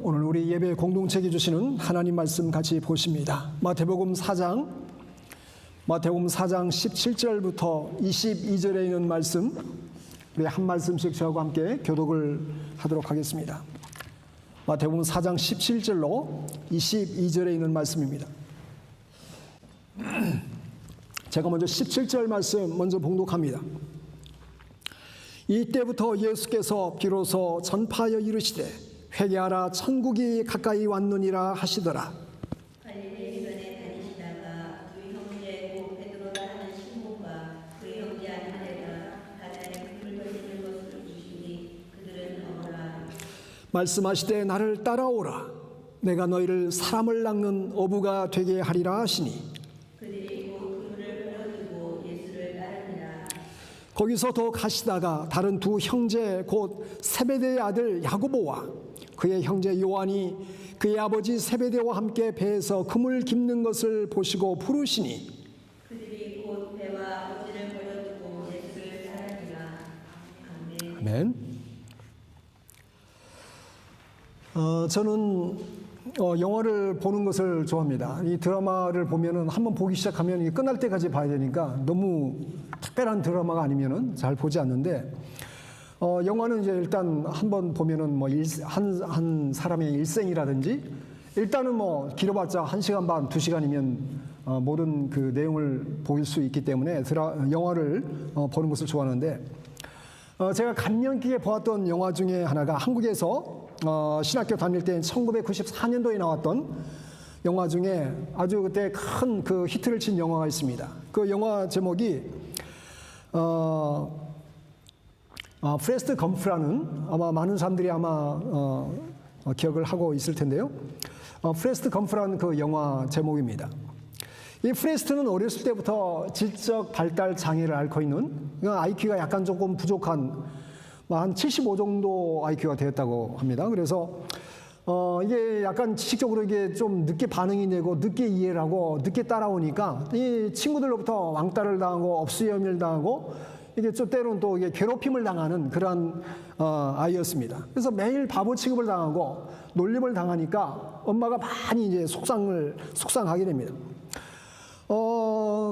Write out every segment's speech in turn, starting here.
오늘 우리 예배 공동체에 주시는 하나님 말씀 같이 보십니다. 마태복음 4장 17절부터 22절에 있는 말씀, 우리 한 말씀씩 저하고 함께 교독을 하도록 하겠습니다. 마태복음 4장 17절로 22절에 있는 말씀입니다. 제가 먼저 17절 말씀 먼저 봉독합니다. 이때부터 예수께서 비로소 전파하여 이르시되 회개하라, 천국이 가까이 왔느니라 하시더라. 갈릴리 해변에 다니시다가 두 형제 곧 베드로라 하는 시몬과 그 형제 안드레가 바다에 불을 던지는 것을 보시니 그들은 어머라. 말씀하시되 나를 따라오라. 내가 너희를 사람을 낚는 어부가 되게 하리라 하시니 그들이 곧 그물을 버려두고 예수를 따르니라. 거기서 더 가시다가 다른 두 형제 곧 세베대의 아들 야고보와 그의 형제 요한이 그의 아버지 세베대와 함께 배에서 그물 깁는 것을 보시고 부르시니 그들이 곧 배와 어지를 버려두고 예수를 따르니라. 아멘. 아멘. 저는 영화를 보는 것을 좋아합니다. 이 드라마를 보면은 한번 보기 시작하면 이게 끝날 때까지 봐야 되니까 너무 특별한 드라마가 아니면은 잘 보지 않는데, 영화는 이제 일단 한번 보면은 뭐 한 사람의 일생이라든지 일단은 뭐 길어봤자 1시간 반, 2시간이면 모든 그 내용을 볼 수 있기 때문에 영화를 보는 것을 좋아하는데, 제가 감명 깊게 보았던 영화 중에 하나가 한국에서 신학교 다닐 때 1994년도에 나왔던 영화 중에 아주 그때 큰 그 히트를 친 영화가 있습니다. 그 영화 제목이 프레스트 검프라는, 아마 많은 사람들이 아마 기억을 하고 있을 텐데요. 프레스트 검프라는 그 영화 제목입니다. 이 프레스트는 어렸을 때부터 질적 발달 장애를 앓고 있는, IQ가 약간 조금 부족한, 한 75 정도 IQ가 되었다고 합니다. 그래서 이게 약간 지식적으로 이게 좀 늦게 반응이 되고 늦게 이해를 하고 늦게 따라오니까 이 친구들로부터 왕따를 당하고 업수염을 당하고 이게 좀 때로는 또 이게 괴롭힘을 당하는 그러한 아이였습니다. 그래서 매일 바보 취급을 당하고 놀림을 당하니까 엄마가 많이 이제 속상하게 됩니다.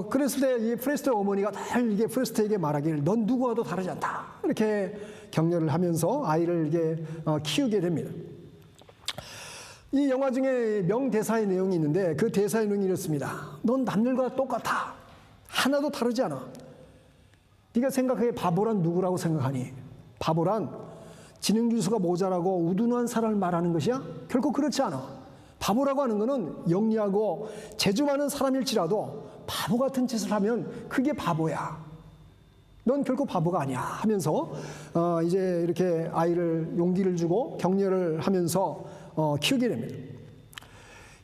그랬을 때 이 프레스트 어머니가 늘 이게 프레스트에게 말하기를 넌 누구와도 다르지 않다, 이렇게 격려를 하면서 아이를 이게 키우게 됩니다. 이 영화 중에 명대사의 내용이 있는데 그 대사의 내용이 이렇습니다. 넌 남들과 똑같아. 하나도 다르지 않아. 네가 생각해 바보란 누구라고 생각하니? 바보란 지능지수가 모자라고 우둔한 사람을 말하는 것이야? 결코 그렇지 않아. 바보라고 하는 것은 영리하고 재주 많은 사람일지라도 바보 같은 짓을 하면 그게 바보야. 넌 결코 바보가 아니야 하면서 이제 이렇게 아이를 용기를 주고 격려를 하면서 키우게 됩니다.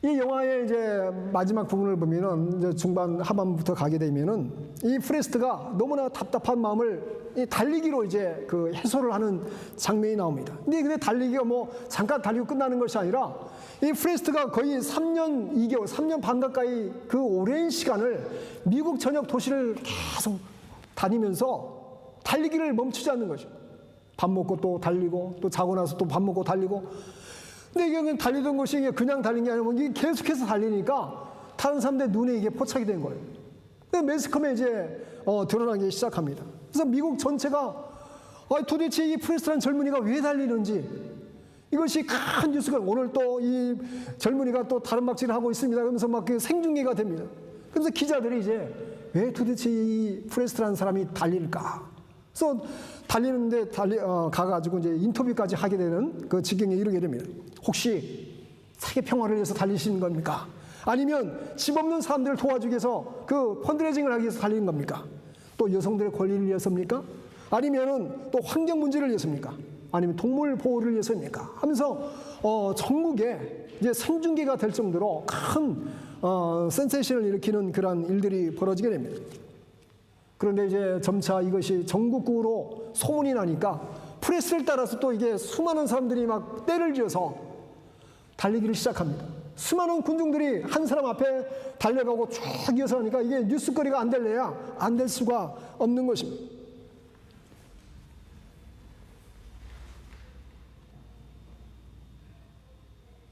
이 영화의 이제 마지막 부분을 보면은 이제 중반 하반부터 가게 되면은 이 프레스트가 너무나 답답한 마음을 이 달리기로 이제 그 해소를 하는 장면이 나옵니다. 근데 달리기가 뭐 잠깐 달리고 끝나는 것이 아니라 이 프레스트가 거의 3년 2개월, 3년 반 가까이 그 오랜 시간을 미국 전역 도시를 계속 다니면서 달리기를 멈추지 않는 거죠. 밥 먹고 또 달리고 또 자고 나서 또 밥 먹고 달리고. 근데 이게 달리던 것이 그냥 달린 게 아니라 이게 계속해서 달리니까 다른 사람들 눈에 이게 포착이 된 거예요. 근데 매스컴에 이제 드러나기 시작합니다. 그래서 미국 전체가 도대체 이 프레스트라는 젊은이가 왜 달리는지, 이것이 큰 뉴스가, 오늘 또 이 젊은이가 또 다른 박질을 하고 있습니다. 그러면서 막 생중계가 됩니다. 그래서 기자들이 이제 왜 도대체 이 프레스트라는 사람이 달릴까? 그래서 달리는데 가가지고 이제 인터뷰까지 하게 되는 그 지경에 이르게 됩니다. 혹시 세계 평화를 위해서 달리시는 겁니까? 아니면 집 없는 사람들을 도와주기 위해서 그 펀드레이징을 하기 위해서 달리는 겁니까? 또 여성들의 권리를 위해서입니까? 아니면은 또 환경 문제를 위해서입니까? 아니면 동물 보호를 위해서입니까? 하면서 전국에 이제 생중계가 될 정도로 큰 센세이션을 일으키는 그런 일들이 벌어지게 됩니다. 그런데 이제 점차 이것이 전국구로 소문이 나니까 프레스를 따라서 또 이게 수많은 사람들이 막 떼를 지어서 달리기를 시작합니다. 수많은 군중들이 한 사람 앞에 달려가고 쭉 이어서 하니까 이게 뉴스거리가 안 될래야 안 될 수가 없는 것입니다.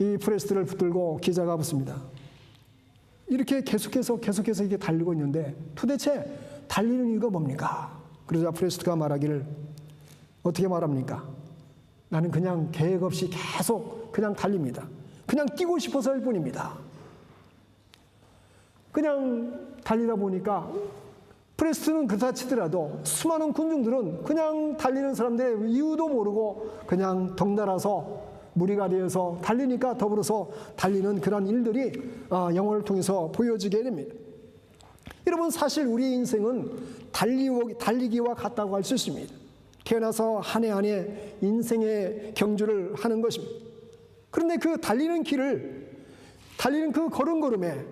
이 프레스트를 붙들고 기자가 묻습니다. 이렇게 계속해서 이게 달리고 있는데 도대체 달리는 이유가 뭡니까? 그러자 프레스트가 말하기를 어떻게 말합니까? 나는 그냥 계획 없이 계속 그냥 달립니다. 그냥 뛰고 싶어서일 뿐입니다. 그냥 달리다 보니까 프레스트는 그렇다 치더라도 수많은 군중들은 그냥 달리는 사람들의 이유도 모르고 그냥 덩달아서 무리가 되어서 달리니까 더불어서 달리는 그런 일들이 영화를 통해서 보여지게 됩니다. 여러분, 사실 우리 인생은 달리기와 같다고 할 수 있습니다. 태어나서 한 해 한 해 인생의 경주를 하는 것입니다. 그런데 그 달리는 그 걸음걸음에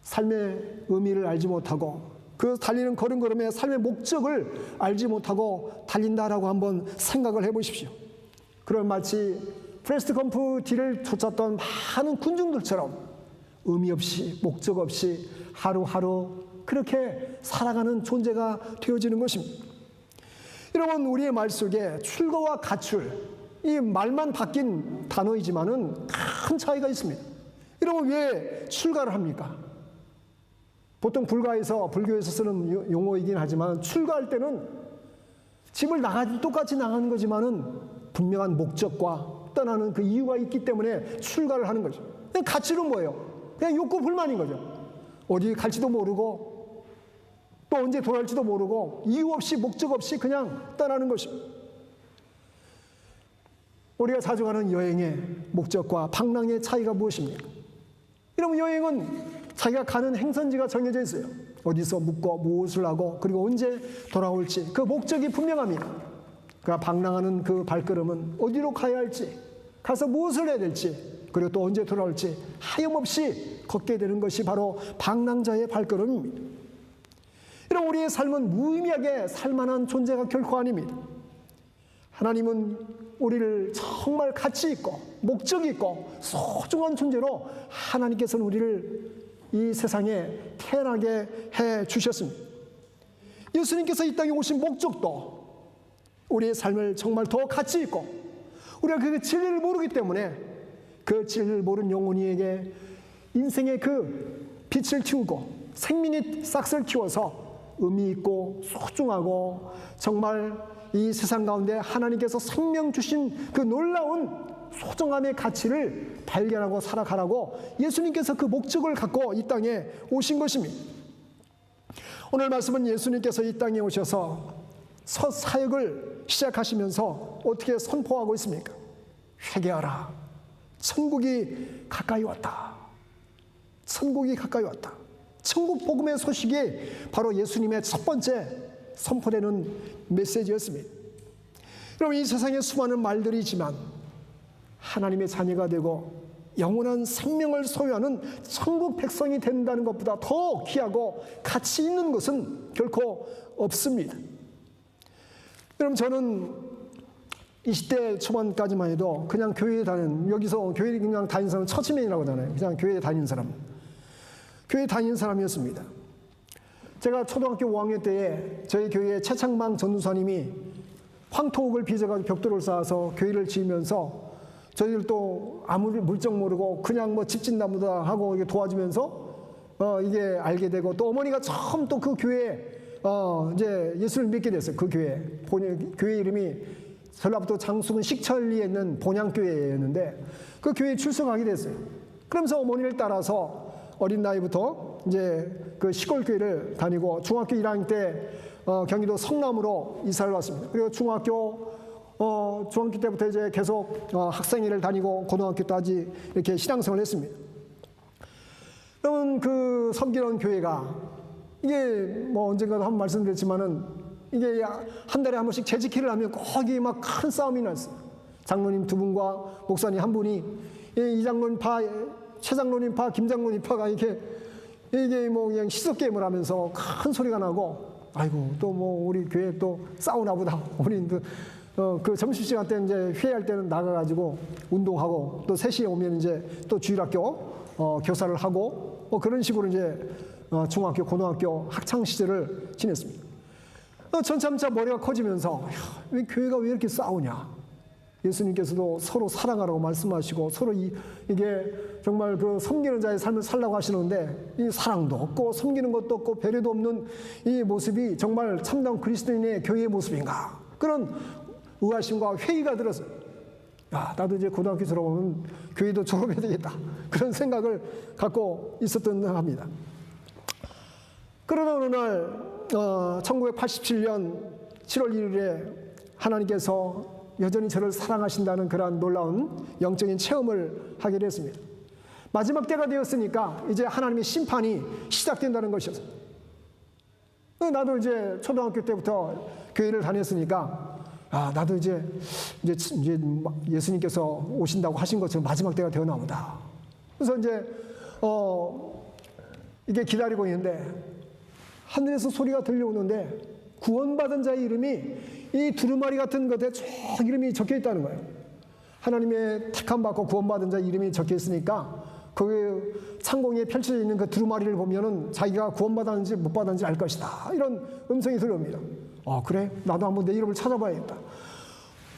삶의 의미를 알지 못하고 그 달리는 걸음걸음에 삶의 목적을 알지 못하고 달린다라고 한번 생각을 해보십시오. 그럼 마치 프레스트 검프 뒤를 쫓았던 많은 군중들처럼 의미 없이 목적 없이 하루하루 그렇게 살아가는 존재가 되어지는 것입니다. 여러분, 우리의 말 속에 출가와 가출, 이 말만 바뀐 단어이지만은 큰 차이가 있습니다. 여러분, 왜 출가를 합니까? 보통 불교에서 쓰는 용어이긴 하지만 출가할 때는 집을 똑같이 나가는 거지만은 분명한 목적과 떠나는 그 이유가 있기 때문에 출가를 하는 거죠. 가출은 뭐예요? 그냥 욕구 불만인 거죠. 어디 갈지도 모르고 또 언제 돌아올지도 모르고 이유 없이 목적 없이 그냥 떠나는 것입니다. 우리가 자주 가는 여행의 목적과 방랑의 차이가 무엇입니까? 여러분, 여행은 자기가 가는 행선지가 정해져 있어요. 어디서 묵고 무엇을 하고 그리고 언제 돌아올지 그 목적이 분명합니다. 그러나 방랑하는 그 발걸음은 어디로 가야 할지, 가서 무엇을 해야 될지, 그리고 또 언제 돌아올지 하염없이 걷게 되는 것이 바로 방랑자의 발걸음입니다. 이런 우리의 삶은 무의미하게 살만한 존재가 결코 아닙니다. 하나님은 우리를 정말 가치 있고 목적 있고 소중한 존재로 하나님께서는 우리를 이 세상에 태어나게 해 주셨습니다. 예수님께서 이 땅에 오신 목적도 우리의 삶을 정말 더 가치 있고 우리가 그 진리를 모르기 때문에 그 진리를 모르는 영혼이에게 인생의 그 빛을 틔우고 생명의 싹을 키워서 의미 있고 소중하고 정말 이 세상 가운데 하나님께서 생명 주신 그 놀라운 소중함의 가치를 발견하고 살아가라고 예수님께서 그 목적을 갖고 이 땅에 오신 것입니다. 오늘 말씀은 예수님께서 이 땅에 오셔서 첫 사역을 시작하시면서 어떻게 선포하고 있습니까? 회개하라. 천국이 가까이 왔다. 천국이 가까이 왔다. 천국 복음의 소식이 바로 예수님의 첫 번째 선포되는 메시지였습니다. 여러분, 이 세상에 수많은 말들이 있지만 하나님의 자녀가 되고 영원한 생명을 소유하는 천국 백성이 된다는 것보다 더 귀하고 가치 있는 것은 결코 없습니다. 여러분, 저는 20대 초반까지만 해도 그냥 교회에 여기서 교회 그냥 다니는 사람은 처치맨이라고 하잖아요. 그냥 교회에 다니는 사람. 교회에 다니는 사람이었습니다. 제가 초등학교 5학년 때에 저희 교회에 최창망 전도사님이 황토옥을 빚어가지고 벽돌을 쌓아서 교회를 지으면서 저희들도 아무 물정 모르고 그냥 뭐 집짓나무다 하고 이게 도와주면서 이게 알게 되고 또 어머니가 처음 또 그 교회에 이제 예수를 믿게 됐어요. 그 교회 이름이 전라북도 장수군 식천리에 있는 본향교회였는데 그 교회에 출석하게 됐어요. 그러면서 어머니를 따라서 어린 나이부터 이제 그 시골교회를 다니고 중학교 1학년 때 경기도 성남으로 이사를 왔습니다. 그리고 중학교 때부터 이제 계속 학생회를 다니고 고등학교 때까지 이렇게 신앙생활을 했습니다. 그러면 그 섬기는 교회가 이게 뭐 언젠가도 한번 말씀드렸지만은 이게 한 달에 한 번씩 재직회를 하면 거기 막 큰 싸움이 났어요. 장로님 두 분과 목사님 한 분이 이 장로님 파, 최 장로님 파, 김 장로님 파가 이게 뭐 그냥 시속 게임을 하면서 큰 소리가 나고 아이고 또 뭐 우리 교회 또 싸우나 보다. 우리 그 점심시간 때 이제 회의할 때는 나가가지고 운동하고 또 3시에 오면 이제 또 주일학교 교사를 하고 그런 식으로 이제 중학교, 고등학교 학창 시절을 지냈습니다. 점차 머리가 커지면서 왜 교회가 왜 이렇게 싸우냐? 예수님께서도 서로 사랑하라고 말씀하시고 서로 이게 정말 그 섬기는 자의 삶을 살라고 하시는데 이 사랑도 없고 섬기는 것도 없고 배려도 없는 이 모습이 정말 참다운 그리스도인의 교회의 모습인가? 그런 의아심과 회의가 들었어요. 야, 나도 이제 고등학교 졸업하면 교회도 졸업해야 되겠다. 그런 생각을 갖고 있었던 합니다. 그러다 어느 날 1987년 7월 1일에 하나님께서 여전히 저를 사랑하신다는 그러한 놀라운 영적인 체험을 하게 됐습니다. 마지막 때가 되었으니까 이제 하나님의 심판이 시작된다는 것이었어요. 나도 이제 초등학교 때부터 교회를 다녔으니까 나도 이제 예수님께서 오신다고 하신 것처럼 마지막 때가 되었나 보다. 그래서 이제 이게 기다리고 있는데 하늘에서 소리가 들려오는데 구원받은 자의 이름이 이 두루마리 같은 것에 쭉 이름이 적혀 있다는 거예요. 하나님의 택함 받고 구원받은 자의 이름이 적혀 있으니까 그 창공에 펼쳐져 있는 그 두루마리를 보면은 자기가 구원받았는지 못 받았는지 알 것이다. 이런 음성이 들려옵니다. 그래? 나도 한번 내 이름을 찾아봐야겠다.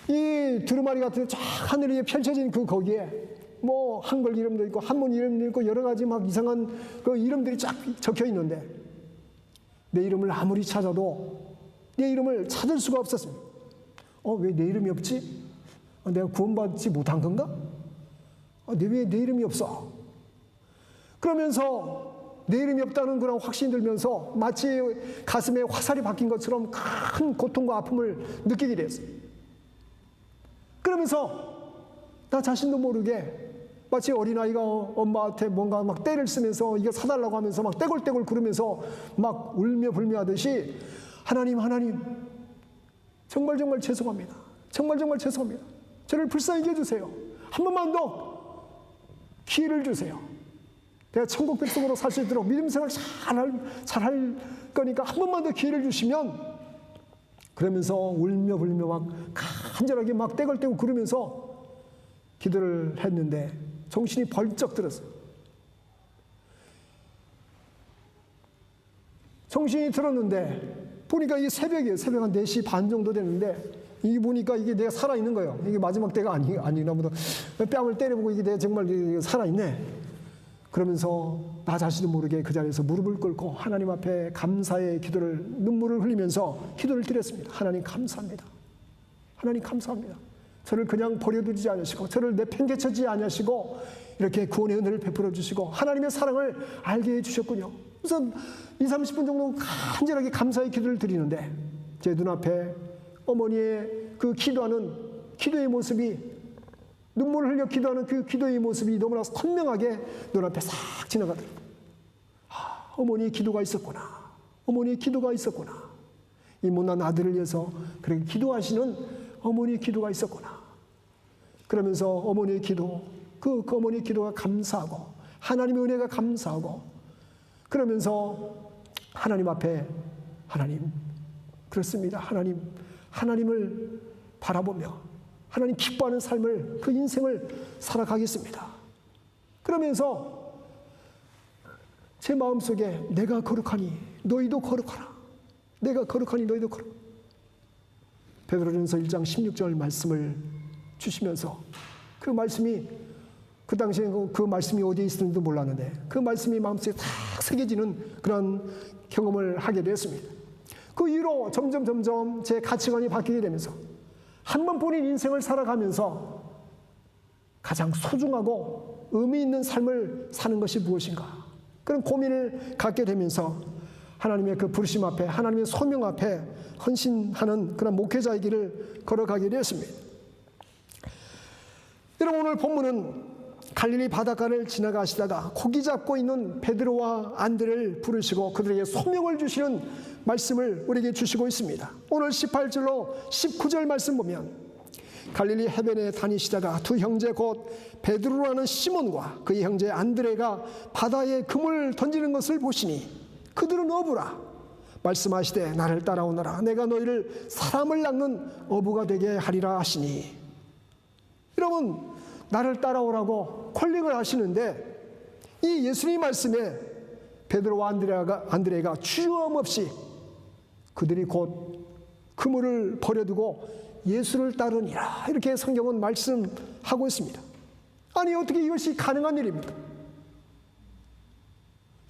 이 두루마리 같은 쫙 하늘 위에 펼쳐진 그 거기에 뭐 한글 이름도 있고 한문 이름도 있고 여러 가지 막 이상한 그 이름들이 쫙 적혀 있는데 내 이름을 아무리 찾아도 내 이름을 찾을 수가 없었습니다. 왜 내 이름이 없지? 내가 구원받지 못한 건가? 왜 내 이름이 없어? 그러면서 내 이름이 없다는 그런 확신이 들면서 마치 가슴에 화살이 박힌 것처럼 큰 고통과 아픔을 느끼게 됐어요. 그러면서 나 자신도 모르게 마치 어린아이가 엄마한테 뭔가 막 떼를 쓰면서 이거 사달라고 하면서 막 떼굴떼굴 구르면서 막 울며 불며 하듯이 하나님 정말 죄송합니다. 정말 죄송합니다. 저를 불쌍히 해주세요. 한 번만 더 기회를 주세요. 내가 천국 백성으로 살 수 있도록 믿음 생활 잘할 거니까 한 번만 더 기회를 주시면 그러면서 울며 불며 막 간절하게 막 떼굴떼굴 구르면서 기도를 했는데 정신이 벌쩍 들었어요. 정신이 들었는데 보니까 이게 새벽이에요. 새벽 한 4시 반 정도 되는데 이게 보니까 이게 내가 살아있는 거예요. 이게 마지막 때가 아니나 보다. 뺨을 때려보고 이게 내가 정말 살아있네. 그러면서 나 자신도 모르게 그 자리에서 무릎을 꿇고 하나님 앞에 감사의 기도를 눈물을 흘리면서 기도를 드렸습니다. 하나님 감사합니다. 하나님 감사합니다. 저를 그냥 버려두지 않으시고 저를 내팽개치지 않으시고 이렇게 구원의 은혜를 베풀어 주시고 하나님의 사랑을 알게 해주셨군요. 그래서 20-30분 정도 간절하게 감사의 기도를 드리는데 제 눈앞에 어머니의 그 기도하는 기도의 모습이 눈물을 흘려 기도하는 그 기도의 모습이 너무나 선명하게 눈앞에 싹 지나가더라고요. 어머니의 기도가 있었구나. 어머니의 기도가 있었구나. 이 못난 아들을 위해서 그렇게 기도하시는 어머니의 기도가 있었구나. 그러면서 어머니의 기도, 그 어머니의 기도가 감사하고 하나님의 은혜가 감사하고 그러면서 하나님 앞에 하나님 그렇습니다. 하나님을 바라보며 하나님 기뻐하는 삶을 그 인생을 살아가겠습니다. 그러면서 제 마음속에 내가 거룩하니 너희도 거룩하라. 내가 거룩하니 너희도 거룩하라. 베드로전서 1장 16절 말씀을 주시면서 그 말씀이 그 당시에 그 말씀이 어디에 있었는지도 몰랐는데 그 말씀이 마음속에 탁 새겨지는 그런 경험을 하게 되었습니다. 그 이후로 점점 제 가치관이 바뀌게 되면서 한 번뿐인 인생을 살아가면서 가장 소중하고 의미 있는 삶을 사는 것이 무엇인가 그런 고민을 갖게 되면서 하나님의 그 부르심 앞에 하나님의 소명 앞에 헌신하는 그런 목회자의 길을 걸어가게 되었습니다. 여러분 오늘 본문은 갈릴리 바닷가를 지나가시다가 고기 잡고 있는 베드로와 안드레를 부르시고 그들에게 소명을 주시는 말씀을 우리에게 주시고 있습니다. 오늘 18절로 19절 말씀 보면 갈릴리 해변에 다니시다가 두 형제 곧 베드로라는 시몬과 그의 형제 안드레가 바다에 금을 던지는 것을 보시니 그들은 어부라 말씀하시되 나를 따라오너라 내가 너희를 사람을 낚는 어부가 되게 하리라 하시니 여러분 나를 따라오라고 콜링을 하시는데 이 예수님 말씀에 베드로와 안드레가 주저함 없이 그들이 곧 그물을 버려두고 예수를 따르니라. 이렇게 성경은 말씀하고 있습니다. 아니 어떻게 이것이 가능한 일입니까?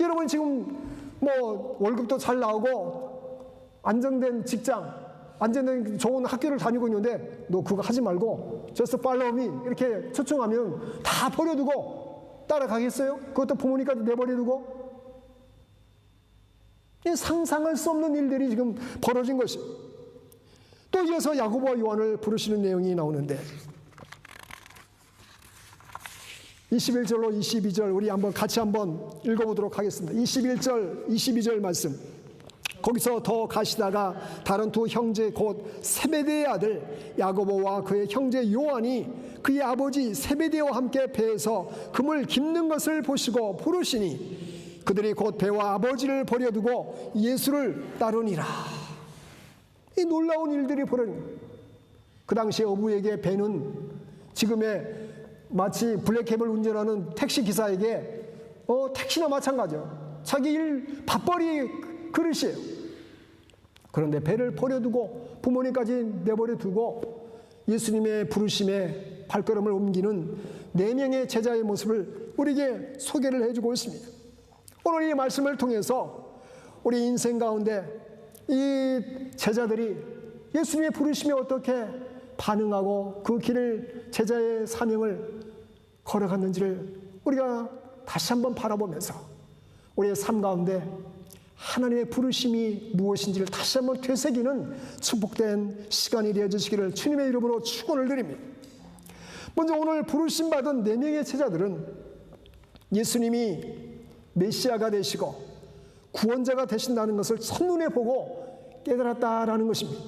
여러분 지금 뭐 월급도 잘 나오고 안정된 직장, 안정된 좋은 학교를 다니고 있는데 너 그거 하지 말고 just follow me 이렇게 초청하면 다 버려두고 따라가겠어요? 그것도 부모님까지 내버려두고? 상상할 수 없는 일들이 지금 벌어진 것입니다. 또 이어서 야고보와 요한을 부르시는 내용이 나오는데 21절로 22절 우리 한번 같이 한번 읽어보도록 하겠습니다. 21절, 22절 말씀. 거기서 더 가시다가 다른 두 형제 곧 세베대의 아들 야고보와 그의 형제 요한이 그의 아버지 세베대와 함께 배에서 금을 깁는 것을 보시고 부르시니 그들이 곧 배와 아버지를 버려두고 예수를 따르니라. 이 놀라운 일들이 벌어진 거예요. 그 당시에 어부에게 배는 지금의 마치 블랙캡을 운전하는 택시 기사에게 택시나 마찬가지죠. 자기 일 밥벌이 그릇이에요. 그런데 배를 버려두고 부모님까지 내버려두고 예수님의 부르심에 발걸음을 옮기는 4명의 제자의 모습을 우리에게 소개를 해주고 있습니다. 오늘 이 말씀을 통해서 우리 인생 가운데 이 제자들이 예수님의 부르심에 어떻게 반응하고 그 길을 제자의 사명을 걸어갔는지를 우리가 다시 한번 바라보면서 우리의 삶 가운데 하나님의 부르심이 무엇인지를 다시 한번 되새기는 축복된 시간이 되어주시기를 주님의 이름으로 축원을 드립니다. 먼저 오늘 부르심 받은 4명의 제자들은 예수님이 메시아가 되시고 구원자가 되신다는 것을 첫눈에 보고 깨달았다라는 것입니다.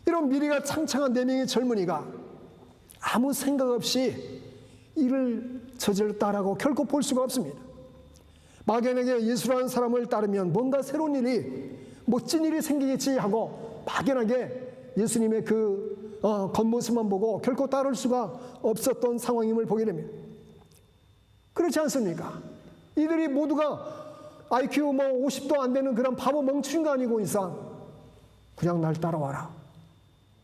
이런 미래가 창창한 4명의 젊은이가 아무 생각 없이 일을 저질렀다라고 결코 볼 수가 없습니다. 막연하게 예수라는 사람을 따르면 뭔가 새로운 일이, 멋진 일이 생기겠지 하고 막연하게 예수님의 그 겉모습만 보고 결코 따를 수가 없었던 상황임을 보게 됩니다. 그렇지 않습니까? 이들이 모두가 IQ 50도 안 되는 그런 바보 멍충이가 아니고 이상 그냥 날 따라와라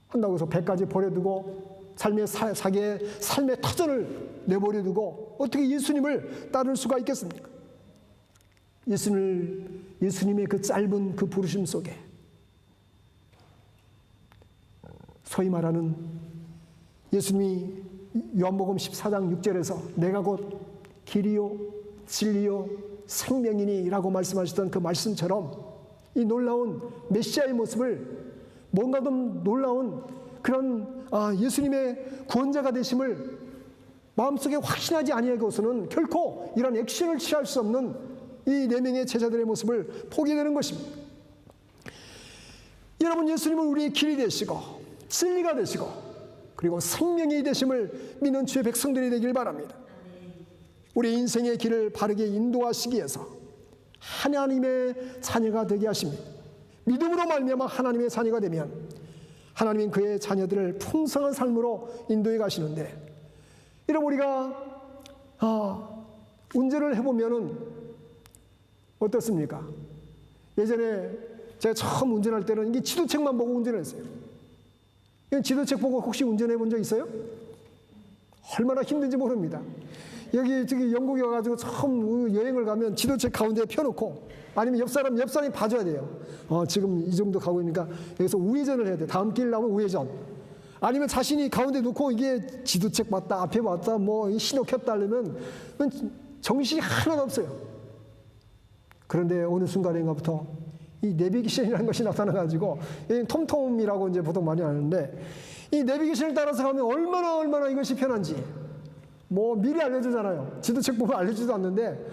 한다고 해서 배까지 버려두고 자기의 삶의 터전을 내버려두고 어떻게 예수님을 따를 수가 있겠습니까? 예수님의 그 짧은 그 부르심 속에 소위 말하는 예수님이 요한복음 14장 6절에서 내가 곧 길이요 진리요 생명이니 라고 말씀하셨던 그 말씀처럼 이 놀라운 메시아의 모습을 뭔가 좀 놀라운 그런 예수님의 구원자가 되심을 마음속에 확신하지 아니하고서는 결코 이런 액션을 취할 수 없는 이 4명의 제자들의 모습을 보게 되는 것입니다. 여러분, 예수님은 우리의 길이 되시고 진리가 되시고 그리고 생명이 되심을 믿는 주의 백성들이 되길 바랍니다. 우리 인생의 길을 바르게 인도하시기 위해서 하나님의 자녀가 되게 하십니다. 믿음으로 말미암아 하나님의 자녀가 되면 하나님은 그의 자녀들을 풍성한 삶으로 인도해 가시는데, 여러분 우리가 운전을 해보면은 어떻습니까? 예전에 제가 처음 운전할 때는 이게 지도책만 보고 운전을 했어요. 지도책 보고 혹시 운전해 본 적 있어요? 얼마나 힘든지 모릅니다. 저기 영국에 와가지고 처음 여행을 가면 지도책 가운데에 펴놓고 아니면 옆 사람이 봐줘야 돼요. 지금 이 정도 가고 있으니까 여기서 우회전을 해야 돼. 다음 길 나오면 우회전. 아니면 자신이 가운데 놓고 이게 지도책 봤다, 앞에 봤다, 신호 켰다 하려면 정신이 하나도 없어요. 그런데 어느 순간인가부터 이 내비게이션이라는 것이 나타나가지고 톰톰이라고 이제 보통 많이 하는데 이 내비게이션을 따라서 가면 얼마나 이것이 편한지 미리 알려주잖아요. 지도책 보면 알려주지도 않는데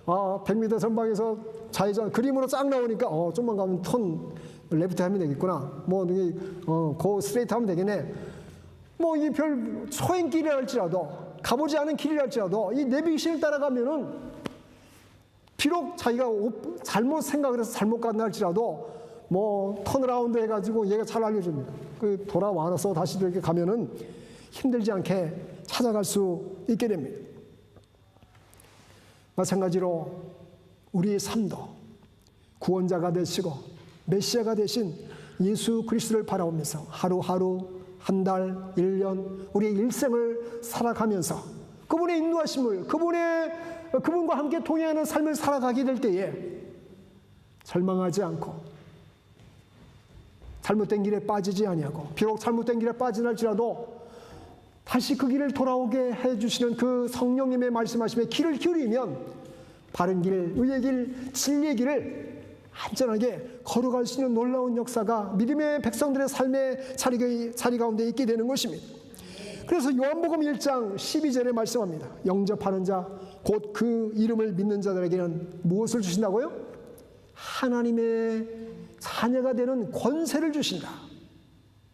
100m 전방에서 좌회전 그림으로 쫙 나오니까 좀만 가면 턴 레프트 하면 되겠구나. 고 스트레이트 하면 되겠네. 이게 별 초행길이랄지라도 가보지 않은 길이랄지라도 이 내비게이션을 따라가면은 비록 자기가 잘못 생각을 해서 잘못 간다 할지라도 턴어라운드 해가지고 얘가 잘 알려줍니다. 돌아와서 다시 이렇게 가면은 힘들지 않게 찾아갈 수 있게 됩니다. 마찬가지로 우리의 삶도 구원자가 되시고 메시아가 되신 예수 그리스도를 바라보면서 하루하루, 한 달, 1년 우리의 일생을 살아가면서 그분의 인도하심을, 그분과 함께 동행하는 삶을 살아가게 될 때에 절망하지 않고 잘못된 길에 빠지지 아니하고, 비록 잘못된 길에 빠지나 할지라도 다시 그 길을 돌아오게 해주시는 그 성령님의 말씀하심에 귀를 기울이면 바른 길, 의의 길, 진리의 길을 안전하게 걸어갈 수 있는 놀라운 역사가 믿음의 백성들의 삶의 자리 가운데 있게 되는 것입니다. 그래서 요한복음 1장 12절에 말씀합니다. 영접하는 자, 곧 그 이름을 믿는 자들에게는 무엇을 주신다고요? 하나님의 자녀가 되는 권세를 주신다.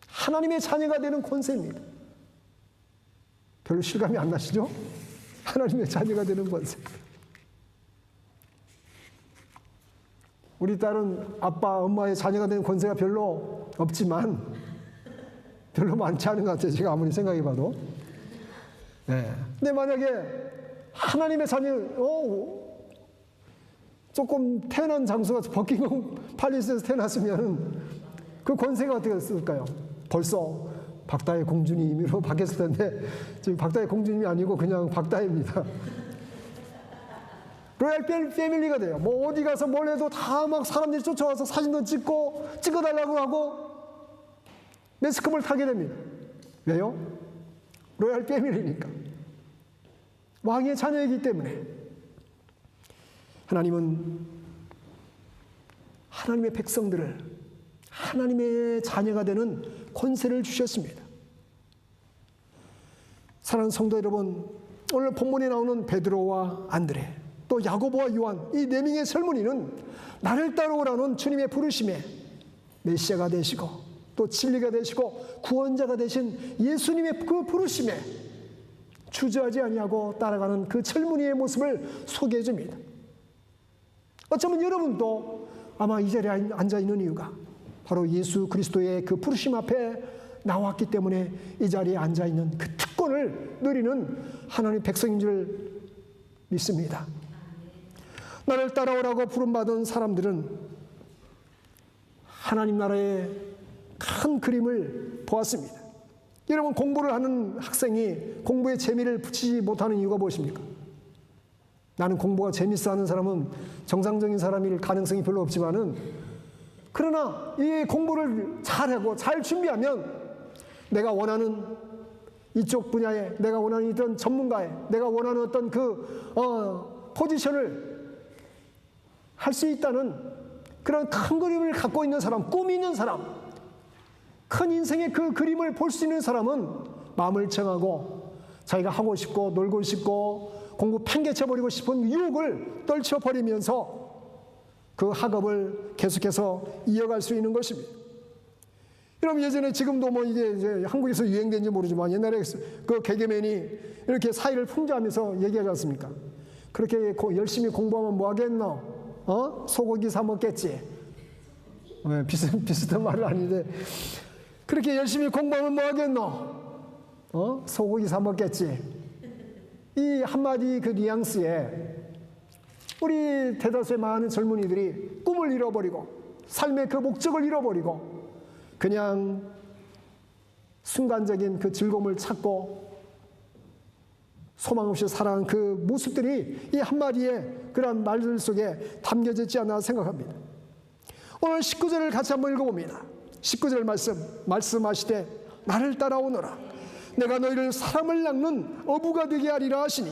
하나님의 자녀가 되는 권세입니다. 별로 실감이 안 나시죠? 하나님의 자녀가 되는 권세. 우리 딸은 아빠, 엄마의 자녀가 되는 권세가 별로 없지만 별로 많지 않은 것 같아요. 제가 아무리 생각해봐도. 네. 근데 만약에 하나님의 자녀, 조금 태어난 장소가 버킹엄 팔리스에서 태어났으면 그 권세가 어떻게 됐을까요? 벌써 박다혜 공주님으로 바뀌었을 텐데 지금 박다혜 공주님이 아니고 그냥 박다혜입니다. 로얄 패밀리가 돼요. 뭐 어디 가서 뭘 해도 다 막 사람들이 쫓아와서 사진도 찍어달라고 하고 매스컴을 타게 됩니다. 왜요? 로얄 패밀리니까. 왕의 자녀이기 때문에. 하나님은 하나님의 백성들을 하나님의 자녀가 되는 권세를 주셨습니다. 사랑하는 성도 여러분, 오늘 본문에 나오는 베드로와 안드레, 또 야고보와 요한, 이 네 명의 젊은이는 나를 따라오라는 주님의 부르심에 메시아가 되시고 또 진리가 되시고 구원자가 되신 예수님의 그 부르심에 주저하지 아니하고 따라가는 그 젊은이의 모습을 소개해 줍니다. 어쩌면 여러분도 아마 이 자리에 앉아 있는 이유가 바로 예수 그리스도의 그 부르심 앞에 나왔기 때문에 이 자리에 앉아 있는 그 특권을 누리는 하나님의 백성인 줄 믿습니다. 나를 따라오라고 부름받은 사람들은 하나님 나라의 큰 그림을 보았습니다. 여러분, 공부를 하는 학생이 공부에 재미를 붙이지 못하는 이유가 무엇입니까? 나는 공부가 재밌어 하는 사람은 정상적인 사람일 가능성이 별로 없지만은, 그러나 이 공부를 잘하고 잘 준비하면 내가 원하는 이쪽 분야에, 내가 원하는 이런 전문가에, 내가 원하는 어떤 포지션을 할 수 있다는 그런 큰 그림을 갖고 있는 사람, 꿈이 있는 사람, 큰 인생의 그 그림을 볼 수 있는 사람은 마음을 정하고 자기가 하고 싶고 놀고 싶고 공부 팽개쳐버리고 싶은 유혹을 떨쳐버리면서 그 학업을 계속해서 이어갈 수 있는 것입니다. 여러분, 예전에 지금도 뭐 이게 한국에서 유행된지 모르지만 옛날에 그 개그맨이 이렇게 사회를 풍자하면서 얘기하지 않습니까? 그렇게 열심히 공부하면 뭐 하겠노? 소고기 사 먹겠지. 비슷한 말은 아닌데, 그렇게 열심히 공부하면 뭐 하겠노? 소고기 사 먹겠지. 이 한마디 그 뉘앙스에 우리 대다수의 많은 젊은이들이 꿈을 잃어버리고 삶의 그 목적을 잃어버리고 그냥 순간적인 그 즐거움을 찾고 소망 없이 살아가는 그 모습들이 이 한마디의 그런 말들 속에 담겨져 있지 않나 생각합니다. 오늘 19절을 같이 한번 읽어봅니다. 19절 말씀하시되 나를 따라오너라. 내가 너희를 사람을 낚는 어부가 되게 하리라 하시니.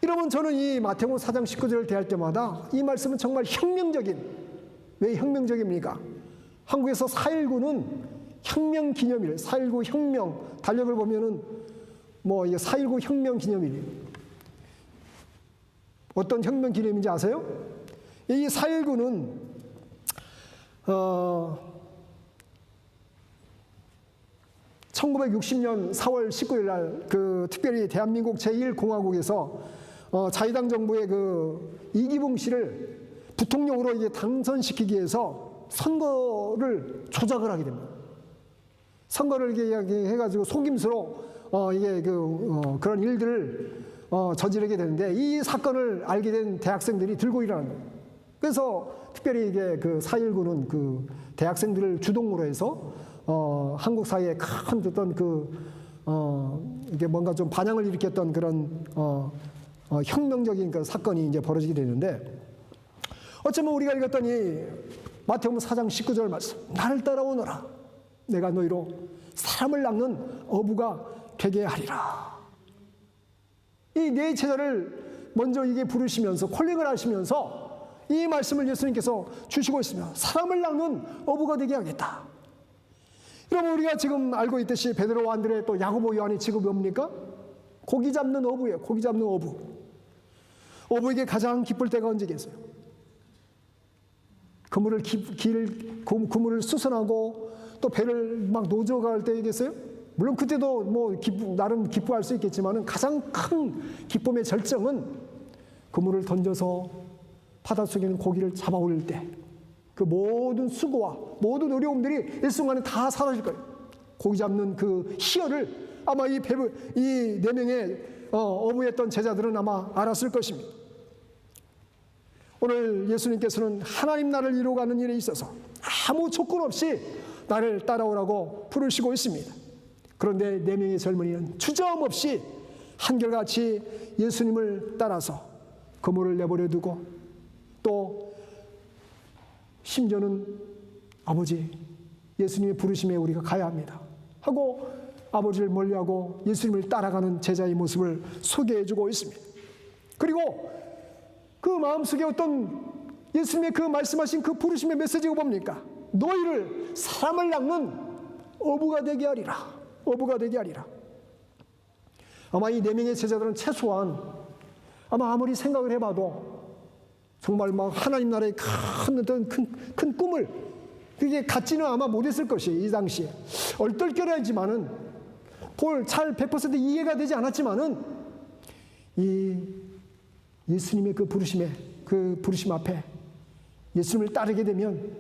여러분, 저는 이 마태복음 4장 19절을 대할 때마다 이 말씀은 정말 혁명적인, 왜 혁명적입니까? 한국에서 4.19는 혁명 기념일, 4.19 혁명 달력을 보면은 뭐 이게 4.19 혁명 기념일이에요. 어떤 혁명 기념인지 아세요? 이 4.19는 1960년 4월 19일 날 그 특별히 대한민국 제1공화국에서 자유당 정부의 그 이기붕 씨를 부통령으로 이게 당선시키기 위해서 선거를 조작을 하게 됩니다. 선거를 이렇게 해가지고 속임수로 이게 그런 일들을 저지르게 되는데, 이 사건을 알게 된 대학생들이 들고 일어납니다. 그래서 특별히 이게 그 4.19는 그 대학생들을 주동으로 해서 한국 사회에 큰 어떤 이게 뭔가 좀 반향을 일으켰던 그런 혁명적인 그 사건이 이제 벌어지게 되는데, 어쩌면 우리가 읽었던 이 마태복음 4장 19절 말씀, 나를 따라오너라, 내가 너희로 사람을 낚는 어부가 되게 하리라. 이 네 제자를 먼저 이게 부르시면서 콜링을 하시면서 이 말씀을 예수님께서 주시고 있으며, 사람을 낚는 어부가 되게 하겠다. 여러분, 우리가 지금 알고 있듯이 베드로와 안드레 또 야고보 요한의 직업이 뭡니까? 고기 잡는 어부예요. 고기 잡는 어부. 어부에게 가장 기쁠 때가 언제겠어요? 그물을 수선하고 또 배를 막 노져갈 때이겠어요? 물론 그때도 뭐 나름 기뻐할 수 있겠지만은 가장 큰 기쁨의 절정은 그물을 던져서 바닷속에 있는 고기를 잡아 올릴 때, 그 모든 수고와 모든 어려움들이 일순간에 다 사라질 거예요. 고기 잡는 그 희열을 아마 이 네 명의 어부였던 제자들은 아마 알았을 것입니다. 오늘 예수님께서는 하나님 나라를 이루어가는 일에 있어서 아무 조건 없이 나를 따라오라고 부르시고 있습니다. 그런데 네 명의 젊은이는 주저함없이 한결같이 예수님을 따라서 그물을 내버려 두고, 또 심지어는 아버지, 예수님의 부르심에 우리가 가야 합니다 하고 아버지를 멀리하고 예수님을 따라가는 제자의 모습을 소개해주고 있습니다. 그리고 그 마음속에 어떤 예수님의 그 말씀하신 그 부르심의 메시지가 뭡니까? 너희를 사람을 낚는 어부가 되게 하리라. 어부가 되게 하리라. 아마 이 네 명의 제자들은 최소한 아마 아무리 생각을 해봐도 정말 막 하나님 나라의 큰 꿈을 그게 갖지는 아마 못했을 것이에요. 이 당시에 얼떨결하지만은 잘 100% 이해가 되지 않았지만은 이 예수님의 그 부르심 앞에 예수님을 따르게 되면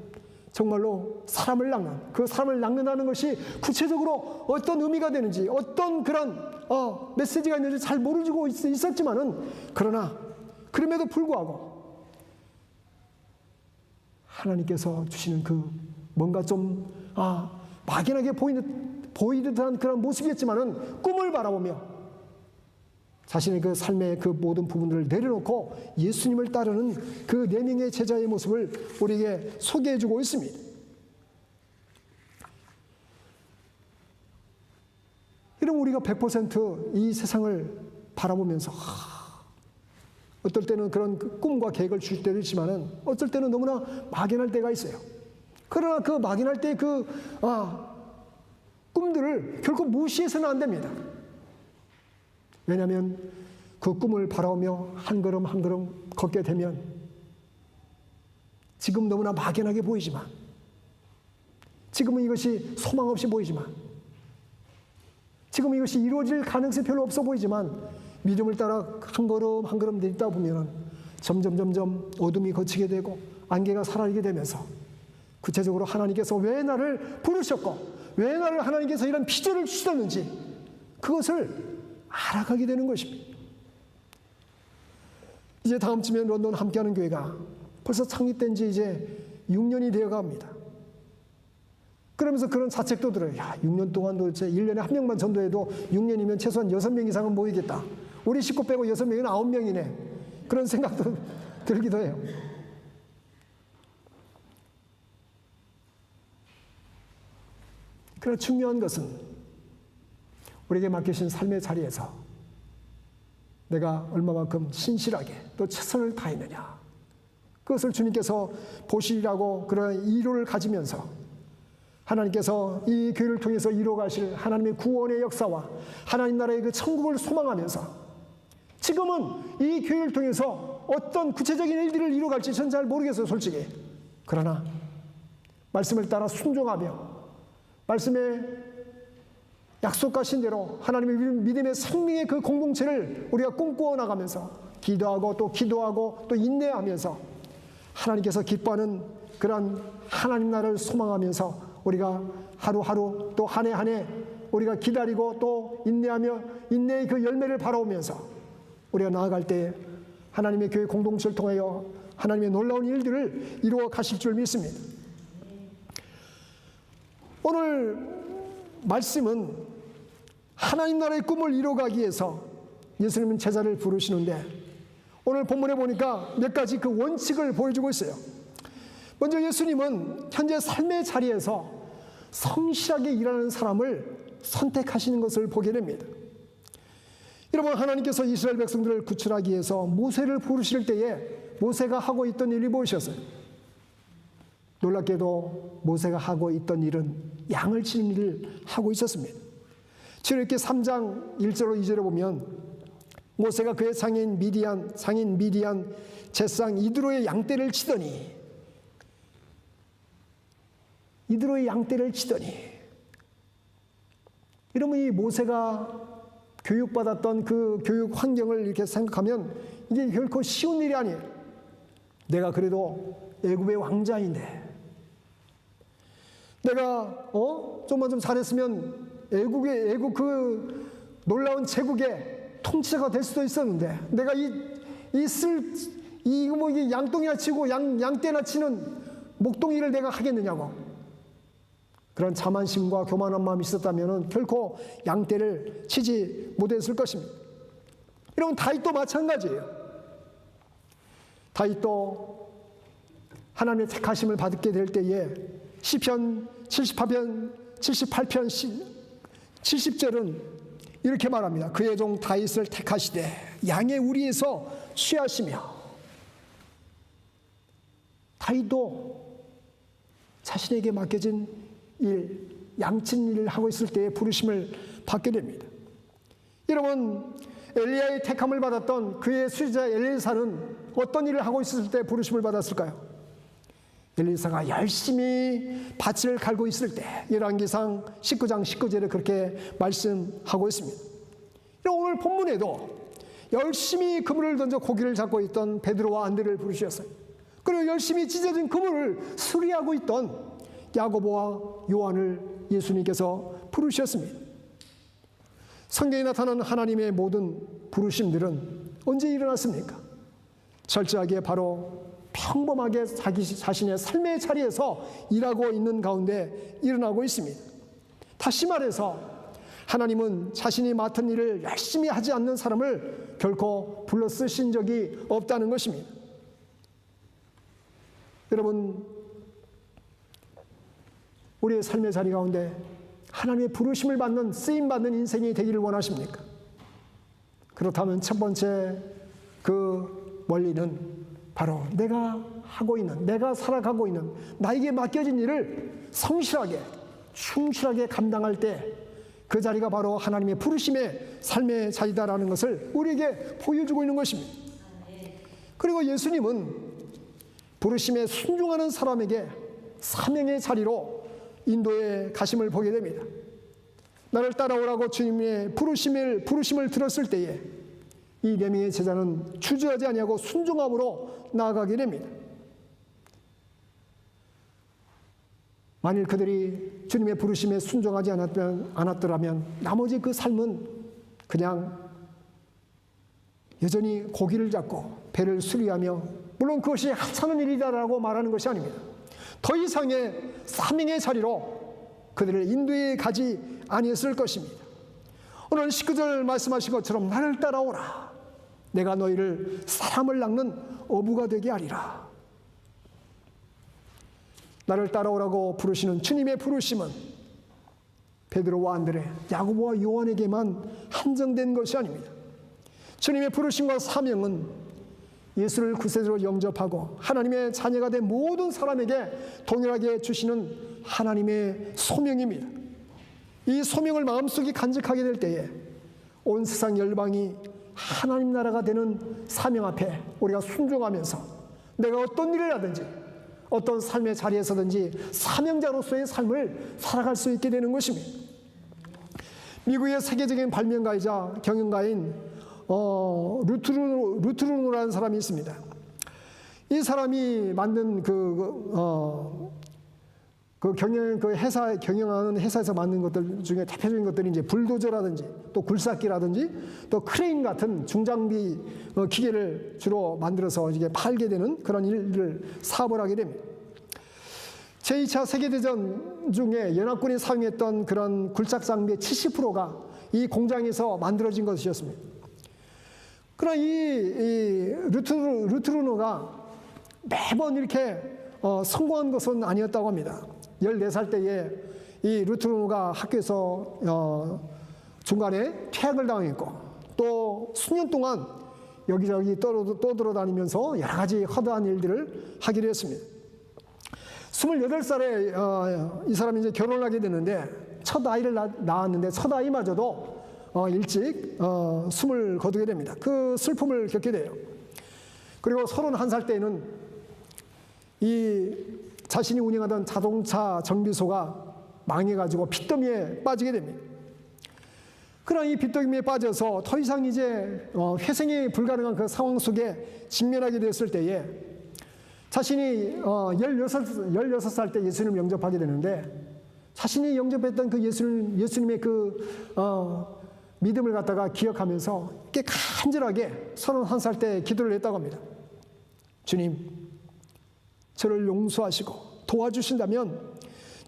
정말로 사람을 낚는, 그 사람을 낚는다는 것이 구체적으로 어떤 의미가 되는지, 어떤 그런 메시지가 있는지 잘 모르고 있었지만은, 그러나 그럼에도 불구하고 하나님께서 주시는 그 뭔가 좀 막연하게 보이듯한 그런 모습이었지만은 꿈을 바라보며 자신의 그 삶의 그 모든 부분들을 내려놓고 예수님을 따르는 그 네 명의 제자의 모습을 우리에게 소개해주고 있습니다. 이런 우리가 100% 이 세상을 바라보면서 어떨 때는 그런 꿈과 계획을 줄 때도 있지만은 어떨 때는 너무나 막연할 때가 있어요. 그러나 그 막연할 때 그 꿈들을 결코 무시해서는 안 됩니다. 왜냐하면 그 꿈을 바라보며 한 걸음 한 걸음 걷게 되면 지금 너무나 막연하게 보이지만, 지금은 이것이 소망 없이 보이지만, 지금 이것이 이루어질 가능성이 별로 없어 보이지만, 믿음을 따라 한 걸음 한 걸음 내딛다 보면 점점 어둠이 걷히게 되고 안개가 사라지게 되면서 구체적으로 하나님께서 왜 나를 부르셨고 왜 나를 하나님께서 이런 비전을 주셨는지 그것을 알아가게 되는 것입니다. 이제 다음 주면 런던 함께하는 교회가 벌써 창립된 지 이제 6년이 되어갑니다. 그러면서 그런 자책도 들어요. 6년 동안 도대체 1년에 한 명만 전도해도 6년이면 최소한 6명 이상은 모이겠다. 우리 식구 빼고 6명이면 9명이네. 그런 생각도 들기도 해요. 그러나 중요한 것은 우리에게 맡기신 삶의 자리에서 내가 얼마만큼 신실하게 또 최선을 다했느냐, 그것을 주님께서 보시리라고 그런 이로를 가지면서 하나님께서 이 교회를 통해서 이루어가실 하나님의 구원의 역사와 하나님 나라의 그 천국을 소망하면서, 지금은 이 교회를 통해서 어떤 구체적인 일들을 이루어갈지 저는 잘 모르겠어요, 솔직히. 그러나 말씀을 따라 순종하며 말씀에 약속하신 대로 하나님의 믿음의 생명의 그 공동체를 우리가 꿈꾸어 나가면서 기도하고 또 인내하면서 하나님께서 기뻐하는 그런 하나님 나라를 소망하면서 우리가 하루하루 또 한 해 한 해 우리가 기다리고 또 인내하며 인내의 그 열매를 바라오면서 우리가 나아갈 때 하나님의 교회 공동체를 통하여 하나님의 놀라운 일들을 이루어 가실 줄 믿습니다. 오늘 말씀은 하나님 나라의 꿈을 이루어가기 위해서 예수님은 제자를 부르시는데, 오늘 본문에 보니까 몇 가지 그 원칙을 보여주고 있어요. 먼저 예수님은 현재 삶의 자리에서 성실하게 일하는 사람을 선택하시는 것을 보게 됩니다. 여러분, 하나님께서 이스라엘 백성들을 구출하기 위해서 모세를 부르실 때에 모세가 하고 있던 일이 무엇이었어요? 놀랍게도 모세가 하고 있던 일은 양을 치는 일을 하고 있었습니다. 출애굽기 3장 1절로 2절에 보면 모세가 그의 상인 미디안 제상 이드로의 양떼를 치더니 이러면 이 모세가 교육받았던 그 교육 환경을 이렇게 생각하면 이게 결코 쉬운 일이 아니에요. 내가 그래도 애굽의 왕자인데, 내가 좀만 좀 잘했으면 애국 그 놀라운 제국의 통치자가 될 수도 있었는데, 내가 이게 양똥이나 치고 양떼나 치는 목동이를 내가 하겠느냐고. 그런 자만심과 교만한 마음이 있었다면 결코 양떼를 치지 못했을 것입니다. 여러분, 다윗도 마찬가지예요. 다윗도 하나님의 택하심을 받게 될 때에 시편 78편 70절은 이렇게 말합니다. 그의 종 다윗을 택하시되 양의 우리에서 취하시며. 다윗도 자신에게 맡겨진 일, 양친 일을 하고 있을 때에 부르심을 받게 됩니다. 여러분, 엘리야의 택함을 받았던 그의 수제자 엘리사는 어떤 일을 하고 있을 때 부르심을 받았을까요? 엘리사가 열심히 밭을 갈고 있을 때, 열왕기상 19장 19절에 그렇게 말씀하고 있습니다. 오늘 본문에도 열심히 그물을 던져 고기를 잡고 있던 베드로와 안드레를 부르셨어요. 그리고 열심히 찢어진 그물을 수리하고 있던 야고보와 요한을 예수님께서 부르셨습니다. 성경에 나타난 하나님의 모든 부르심들은 언제 일어났습니까? 철저하게 바로 평범하게 자신의 삶의 자리에서 일하고 있는 가운데 일어나고 있습니다. 다시 말해서 하나님은 자신이 맡은 일을 열심히 하지 않는 사람을 결코 불러 쓰신 적이 없다는 것입니다. 여러분, 우리의 삶의 자리 가운데 하나님의 부르심을 받는, 쓰임받는 인생이 되기를 원하십니까? 그렇다면 첫 번째 그 원리는 바로 내가 하고 있는, 내가 살아가고 있는 나에게 맡겨진 일을 성실하게, 충실하게 감당할 때 그 자리가 바로 하나님의 부르심의 삶의 자리다라는 것을 우리에게 보여주고 있는 것입니다. 그리고 예수님은 부르심에 순종하는 사람에게 사명의 자리로 인도에 가심을 보게 됩니다. 나를 따라오라고 주님의 부르심을 들었을 때에 이 네 명의 제자는 주저하지 아니하고 순종함으로 나아가게 됩니다. 만일 그들이 주님의 부르심에 순종하지 않았더라면 나머지 그 삶은 그냥 여전히 고기를 잡고 배를 수리하며, 물론 그것이 하찮은 일이다라고 말하는 것이 아닙니다. 더 이상의 사명의 자리로 그들을 인도에 가지 아니했을 것입니다. 오늘 19절 말씀하신 것처럼 나를 따라오라. 내가 너희를 사람을 낚는 어부가 되게 하리라. 나를 따라오라고 부르시는 주님의 부르심은 베드로와 안드레, 야고보와 요한에게만 한정된 것이 아닙니다. 주님의 부르심과 사명은 예수를 구세주로 영접하고 하나님의 자녀가 된 모든 사람에게 동일하게 주시는 하나님의 소명입니다. 이 소명을 마음속에 간직하게 될 때에 온 세상 열방이 하나님 나라가 되는 사명 앞에 우리가 순종하면서 내가 어떤 일을 하든지 어떤 삶의 자리에서든지 사명자로서의 삶을 살아갈 수 있게 되는 것입니다. 미국의 세계적인 발명가이자 경영가인 루트루노라는 사람이 있습니다. 이 사람이 만든 그 그 회사 경영하는 회사에서 만든 것들 중에 대표적인 것들이 이제 불도저라든지 또 굴삭기라든지 또 크레인 같은 중장비 기계를 주로 만들어서 이게 팔게 되는 그런 일을 사업을 하게 됩니다. 제2차 세계대전 중에 연합군이 사용했던 그런 굴착 장비의 70%가 이 공장에서 만들어진 것이었습니다. 그러나 이 루트루노가 매번 이렇게 성공한 것은 아니었다고 합니다. 14살 때에 이 루트루노가 학교에서 중간에 퇴학을 당했고 또 수년 동안 여기저기 떠돌아다니면서 여러 가지 허다한 일들을 하기로 했습니다. 28살에 이 사람이 이제 결혼을 하게 됐는데 첫 아이를 낳았는데 첫 아이마저도 일찍 숨을 거두게 됩니다. 그 슬픔을 겪게 돼요. 그리고 31살 때에는 이 자신이 운영하던 자동차 정비소가 망해가지고 빚더미에 빠지게 됩니다. 그러나 이 빚더미에 빠져서 더 이상 이제 회생이 불가능한 그 상황 속에 직면하게 됐을 때에 자신이 16살 때 예수님을 영접하게 되는데 자신이 영접했던 그 예수님의 그 믿음을 갖다가 기억하면서 꽤 간절하게 31살 때 기도를 했다고 합니다. 주님, 저를 용서하시고 도와주신다면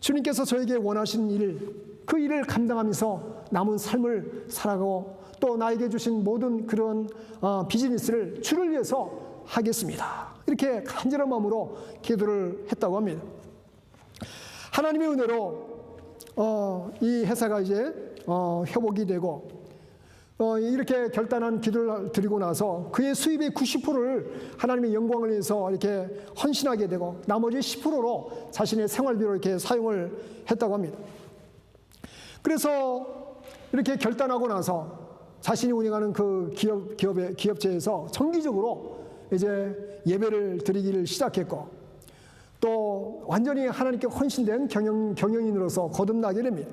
주님께서 저에게 원하시는 일, 그 일을 감당하면서 남은 삶을 살아가고 또 나에게 주신 모든 그런 비즈니스를 주를 위해서 하겠습니다. 이렇게 간절한 마음으로 기도를 했다고 합니다. 하나님의 은혜로 이 회사가 이제 회복이 되고 이렇게 결단한 기도를 드리고 나서 그의 수입의 90%를 하나님의 영광을 위해서 이렇게 헌신하게 되고 나머지 10%로 자신의 생활비로 이렇게 사용을 했다고 합니다. 그래서 이렇게 결단하고 나서 자신이 운영하는 그 기업체에서 정기적으로 이제 예배를 드리기를 시작했고 또 완전히 하나님께 헌신된 경영인으로서 거듭나게 됩니다.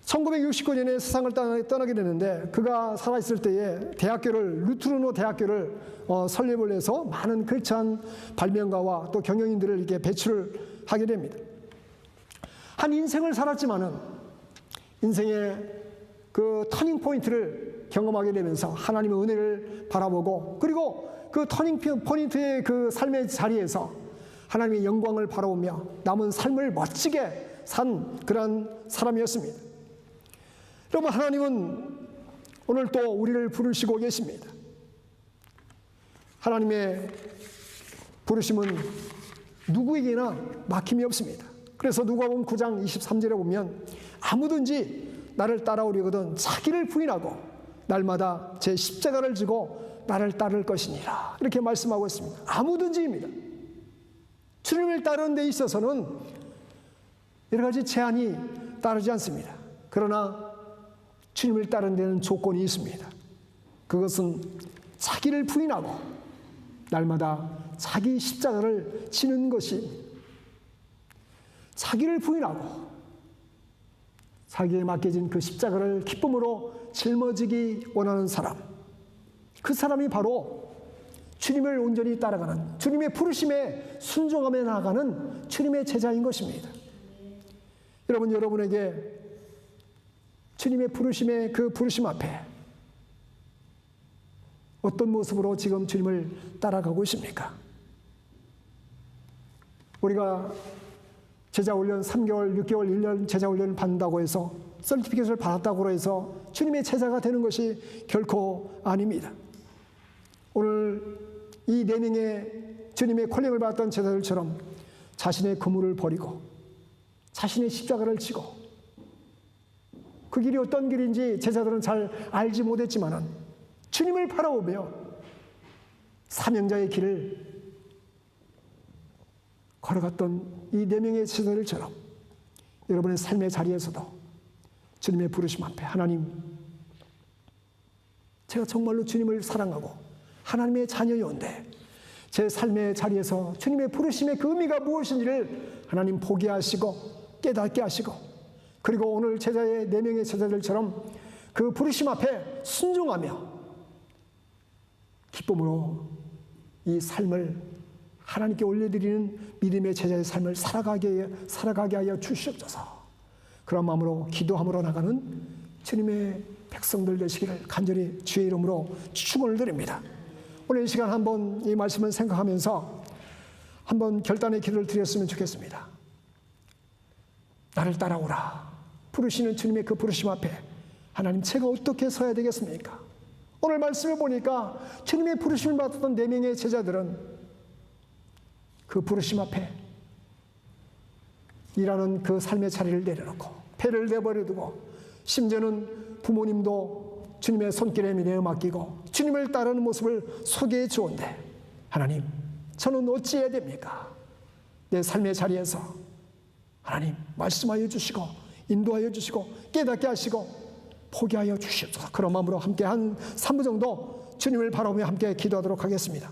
1969년에 세상을 떠나게 되는데 그가 살아있을 때에 루트루노 대학교를 설립을 해서 많은 글찬 발명가와 또 경영인들을 이렇게 배출을 하게 됩니다. 한 인생을 살았지만은 인생의 그 터닝 포인트를 경험하게 되면서 하나님의 은혜를 바라보고 그리고 그 터닝 포인트의 그 삶의 자리에서 하나님의 영광을 바라보며 남은 삶을 멋지게 산 그런 사람이었습니다. 여러분, 하나님은 오늘 또 우리를 부르시고 계십니다. 하나님의 부르심은 누구에게나 막힘이 없습니다. 그래서 누가복음 9장 23절에 보면 아무든지 나를 따라오려거든 자기를 부인하고 날마다 제 십자가를 지고 나를 따를 것이니라 이렇게 말씀하고 있습니다. 아무든지입니다. 주님을 따르는 데 있어서는 여러 가지 제한이 따르지 않습니다. 그러나 주님을 따르는 데는 조건이 있습니다. 그것은 자기를 부인하고 날마다 자기 십자가를 지는 것이 자기를 부인하고 자기에 맡겨진 그 십자가를 기쁨으로 짊어지기 원하는 사람, 그 사람이 바로 주님을 온전히 따라가는 주님의 부르심에 순종하며 나아가는 주님의 제자인 것입니다. 여러분에게 주님의 부르심의 그 부르심 앞에 어떤 모습으로 지금 주님을 따라가고 있습니까? 우리가 제자훈련 3개월, 6개월, 1년 제자훈련을 받는다고 해서 서티피켓을 받았다고 해서 주님의 제자가 되는 것이 결코 아닙니다. 오늘 이 4명의 주님의 콜링을 받았던 제자들처럼 자신의 그물을 버리고 자신의 십자가를 지고 그 길이 어떤 길인지 제자들은 잘 알지 못했지만 주님을 바라보며 사명자의 길을 걸어갔던 이 4명의 제자들처럼 여러분의 삶의 자리에서도 주님의 부르심 앞에 하나님, 제가 정말로 주님을 사랑하고 하나님의 자녀였는데 제 삶의 자리에서 주님의 부르심의 그 의미가 무엇인지를 하나님 보게 하시고 깨닫게 하시고 그리고 오늘 제자의 4명의 제자들처럼 그 부르심 앞에 순종하며 기쁨으로 이 삶을 하나님께 올려드리는 믿음의 제자의 삶을 살아가게 하여 주시옵소서. 그런 마음으로 기도함으로 나가는 주님의 백성들 되시기를 간절히 주의 이름으로 축원을 드립니다. 오늘 이 시간 한번 이 말씀을 생각하면서 한번 결단의 기도를 드렸으면 좋겠습니다. 나를 따라오라 부르시는 주님의 그 부르심 앞에 하나님, 제가 어떻게 서야 되겠습니까? 오늘 말씀을 보니까 주님의 부르심을 받았던 4명의 제자들은 그 부르심 앞에 일하는 그 삶의 자리를 내려놓고 배를 내버려 두고, 심지어는 부모님도 주님의 손길에 내어 맡기고 주님을 따르는 모습을 소개해 주온데, 하나님, 저는 어찌해야 됩니까? 내 삶의 자리에서 하나님 말씀하여 주시고 인도하여 주시고 깨닫게 하시고 포기하여 주시옵소서. 그런 마음으로 함께 한 3부 정도 주님을 바라보며 함께 기도하도록 하겠습니다.